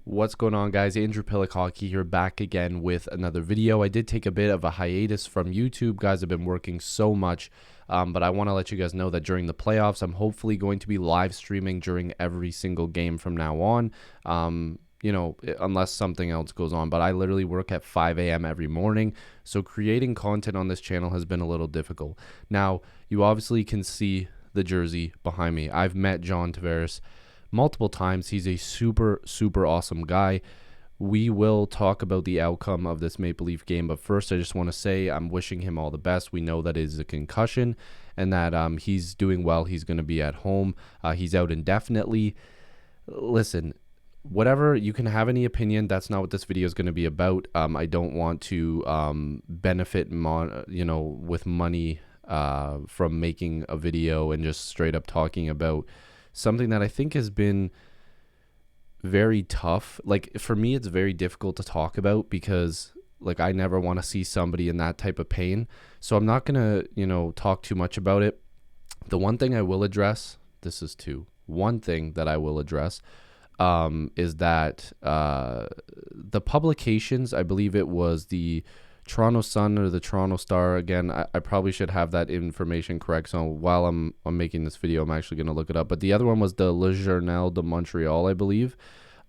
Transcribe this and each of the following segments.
What's going on, guys? Andrew Piluk Hockey here, back again with another video. I did take a bit of a hiatus from YouTube. Guys, I've been working so much, but I want to let you guys know that during the playoffs, I'm hopefully going to be live streaming during every single game from now on, unless something else goes on. But I literally work at 5 a.m. every morning, so creating content on this channel has been a little difficult. Now, you obviously can see the jersey behind me. I've met John Tavares multiple times. He's a super awesome guy. We will talk about the outcome of this Maple Leaf game, but first I just want to say I'm wishing him all the best. We know that it is a concussion and that he's doing well. He's going to be at home. He's out indefinitely. Listen, whatever, you can have any opinion. That's not what this video is going to be about. I don't want to benefit with money from making a video and just straight up talking about something that I think has been very tough. Like, for me, it's very difficult to talk about because, like, I never want to see somebody in that type of pain. So I'm not going to, talk too much about it. The one thing I will address, one thing that I will address is that the publications, I believe it was the Toronto Sun or the Toronto Star. Again, I probably should have that information correct. So while I'm making this video, I'm actually going to look it up. But the other one was the Le Journal de Montreal, I believe.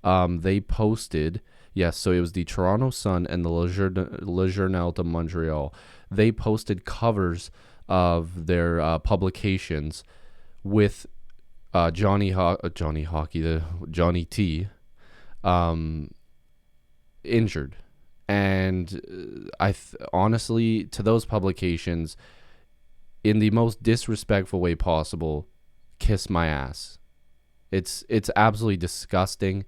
They posted, yes, so it was the Toronto Sun and the Le Journal de Montreal. They posted covers of their publications with Johnny T injured. And honestly, to those publications, in the most disrespectful way possible, kiss my ass. It's absolutely disgusting.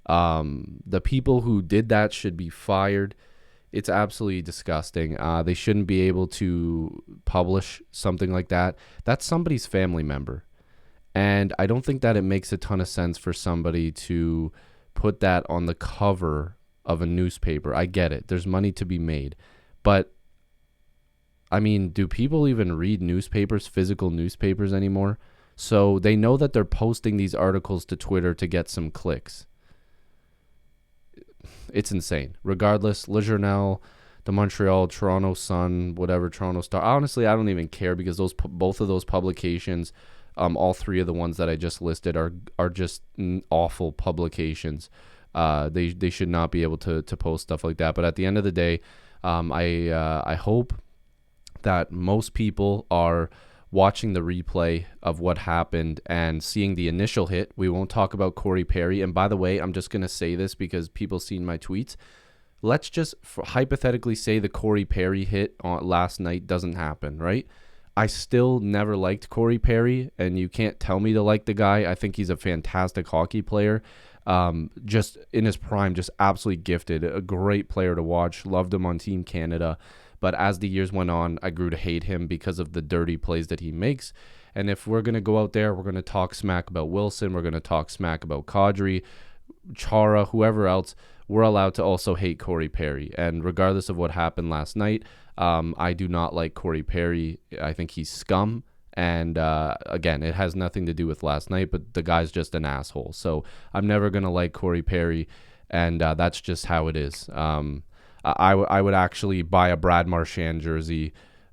The people who did that should be fired. It's absolutely disgusting. They shouldn't be able to publish something like that. That's somebody's family member. And I don't think that it makes a ton of sense for somebody to put that on the cover of a newspaper. I get it. There's money to be made. But, I mean, do people even read newspapers, physical newspapers anymore? So they know that they're posting these articles to Twitter to get some clicks. It's insane. Regardless, Le Journal de Montreal, Toronto Sun, whatever, Toronto Star. Honestly, I don't even care because both of those publications, all three of the ones that I just listed are just awful publications. They should not be able to post stuff like that. But at the end of the day, I hope that most people are watching the replay of what happened and seeing the initial hit. We won't talk about Corey Perry. And by the way, I'm just going to say this because people seen my tweets. Let's just hypothetically say the Corey Perry hit last night doesn't happen, right? I still never liked Corey Perry, and you can't tell me to like the guy. I think he's a fantastic hockey player. Just in his prime, just absolutely gifted, a great player to watch. Loved him on Team Canada. But as the years went on, I grew to hate him because of the dirty plays that he makes. And if we're going to go out there, we're going to talk smack about Wilson. We're going to talk smack about Kadri, Chara, whoever else. We're allowed to also hate Corey Perry. And regardless of what happened last night, I do not like Corey Perry. I think he's scum. And again, it has nothing to do with last night, but the guy's just an asshole. So I'm never going to like Corey Perry, and that's just how it is. I would actually buy a Brad Marchand jersey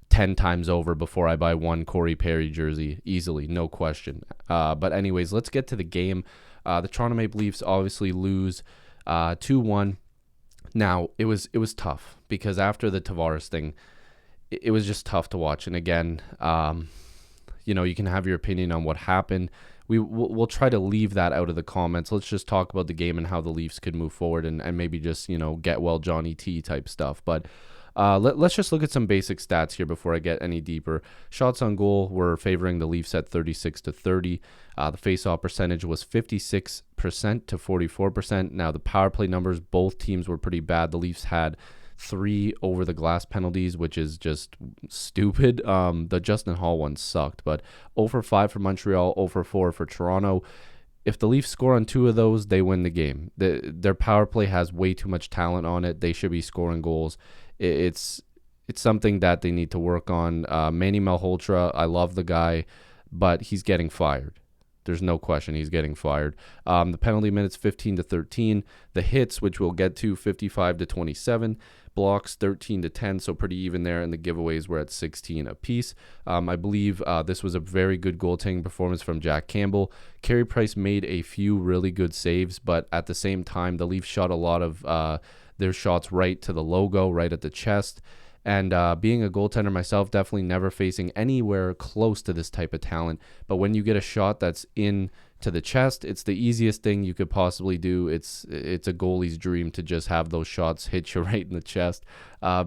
10 times over before I buy one Corey Perry jersey, easily, no question. But anyways, let's get to the game. The Toronto Maple Leafs obviously lose 2-1. Now, it was tough because after the Tavares thing, it was just tough to watch. And again, you can have your opinion on what happened. We'll try to leave that out of the comments. Let's just talk about the game and how the Leafs could move forward and maybe just, get well Johnny T type stuff. But let's just look at some basic stats here before I get any deeper. Shots on goal were favoring the Leafs at 36-30. The face-off percentage was 56% to 44%. Now, the power play numbers, both teams were pretty bad. The Leafs had 3 over-the-glass penalties, which is just stupid. The Justin Hall one sucked, but 0 for 5 for Montreal, 0 for 4 for Toronto. If the Leafs score on 2 of those, they win the game. Their power play has way too much talent on it. They should be scoring goals. It's something that they need to work on. Manny Malhotra, I love the guy, but he's getting fired. There's no question he's getting fired. The penalty minutes 15-13. The hits, which we'll get to, 55-27. Blocks 13-10, so pretty even there. And the giveaways were at 16 apiece. I believe this was a very good goaltending performance from Jack Campbell. Carey Price made a few really good saves, but at the same time, the Leafs shot a lot of their shots right to the logo, right at the chest. And being a goaltender myself, definitely never facing anywhere close to this type of talent. But when you get a shot that's in to the chest, it's the easiest thing you could possibly do. It's a goalie's dream to just have those shots hit you right in the chest,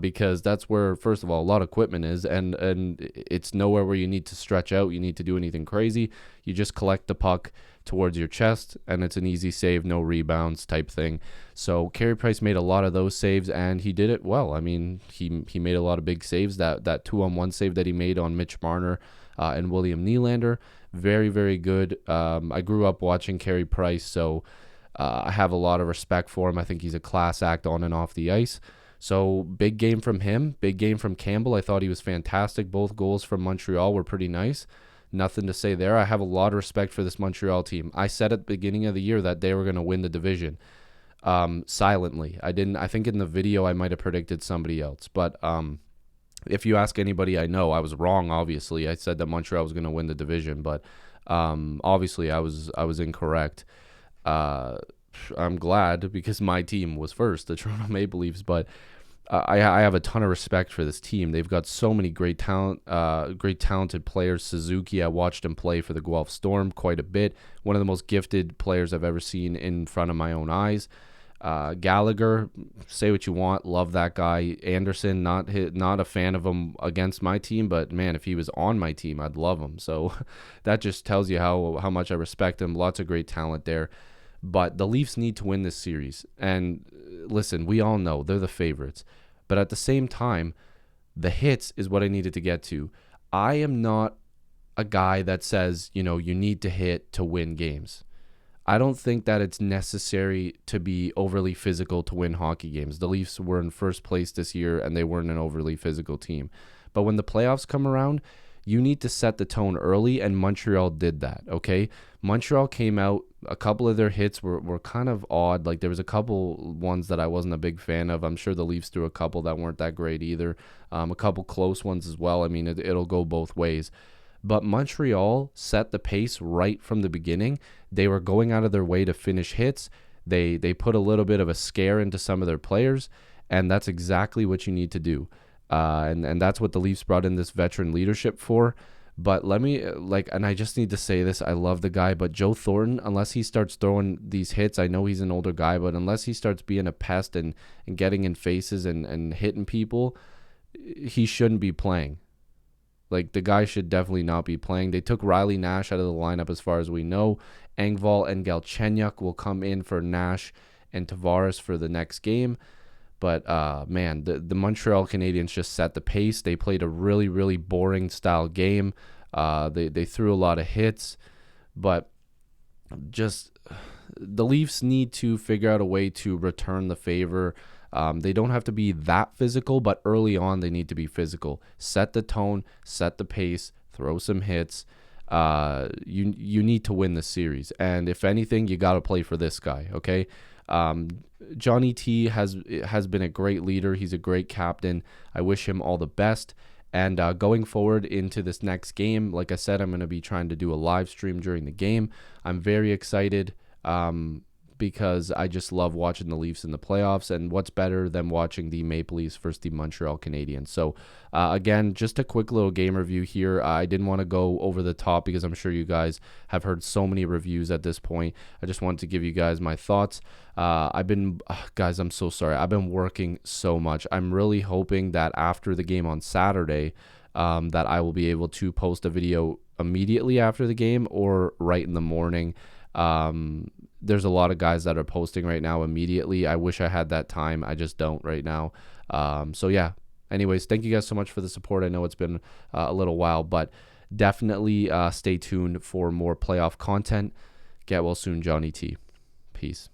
because that's where, first of all, a lot of equipment is, and it's nowhere where you need to stretch out. You need to do anything crazy. You just collect the puck towards your chest, and it's an easy save, no rebounds type thing. So Carey Price made a lot of those saves, and he did it well. I mean, he made a lot of big saves. That 2-on-1 save that he made on Mitch Marner and William Nylander, very, very good. I grew up watching Carey Price, so I have a lot of respect for him. I think he's a class act on and off the ice. So big game from him, big game from Campbell. I thought he was fantastic. Both goals from Montreal were pretty nice. Nothing to say there. I have a lot of respect for this Montreal team. I said at the beginning of the year that they were going to win the division. Silently. I think in the video I might have predicted somebody else. But if you ask anybody I know, I was wrong, obviously. I said that Montreal was going to win the division. But obviously I was incorrect. I'm glad because my team was first, the Toronto Maple Leafs. But I have a ton of respect for this team. They've got so many great talented players. Suzuki, I watched him play for the Guelph Storm quite a bit. One of the most gifted players I've ever seen in front of my own eyes. Gallagher, say what you want, love that guy. Anderson, not a fan of him against my team, but man, if he was on my team, I'd love him. So that just tells you how much I respect him. Lots of great talent there. But the Leafs need to win this series. And listen, we all know they're the favorites. But at the same time, the hits is what I needed to get to. I am not a guy that says, you need to hit to win games. I don't think that it's necessary to be overly physical to win hockey games. The Leafs were in first place this year, and they weren't an overly physical team. But when the playoffs come around, you need to set the tone early, and Montreal did that, okay? Montreal came out, a couple of their hits were kind of odd. Like, there was a couple ones that I wasn't a big fan of. I'm sure the Leafs threw a couple that weren't that great either. A couple close ones as well. I mean, it'll go both ways. But Montreal set the pace right from the beginning. They were going out of their way to finish hits. They put a little bit of a scare into some of their players, and that's exactly what you need to do. And that's what the Leafs brought in this veteran leadership for. But and I just need to say this, I love the guy, but Joe Thornton, unless he starts throwing these hits, I know he's an older guy, but unless he starts being a pest and getting in faces and hitting people, he shouldn't be playing. Like, the guy should definitely not be playing. They took Riley Nash out of the lineup as far as we know. Engvall and Galchenyuk will come in for Nash and Tavares for the next game. But, man, the Montreal Canadiens just set the pace. They played a really, really boring style game. They threw a lot of hits. But just the Leafs need to figure out a way to return the favor. They don't have to be that physical, but early on they need to be physical. Set the tone, set the pace, throw some hits. You need to win the series. And if anything, you got to play for this guy, okay? Johnny T has been a great leader. He's a great captain. I wish him all the best. And going forward into this next game, like I said, I'm going to be trying to do a live stream during the game. I'm very excited because I just love watching the Leafs in the playoffs. And what's better than watching the Maple Leafs versus the Montreal Canadiens? So, again, just a quick little game review here. I didn't want to go over the top because I'm sure you guys have heard so many reviews at this point. I just wanted to give you guys my thoughts. Guys, I'm so sorry. I've been working so much. I'm really hoping that after the game on Saturday, that I will be able to post a video immediately after the game or right in the morning. There's a lot of guys that are posting right now immediately. I wish I had that time. I just don't right now. So yeah, anyways, thank you guys so much for the support. I know it's been a little while, but definitely stay tuned for more playoff content. Get well soon, Johnny T. Peace.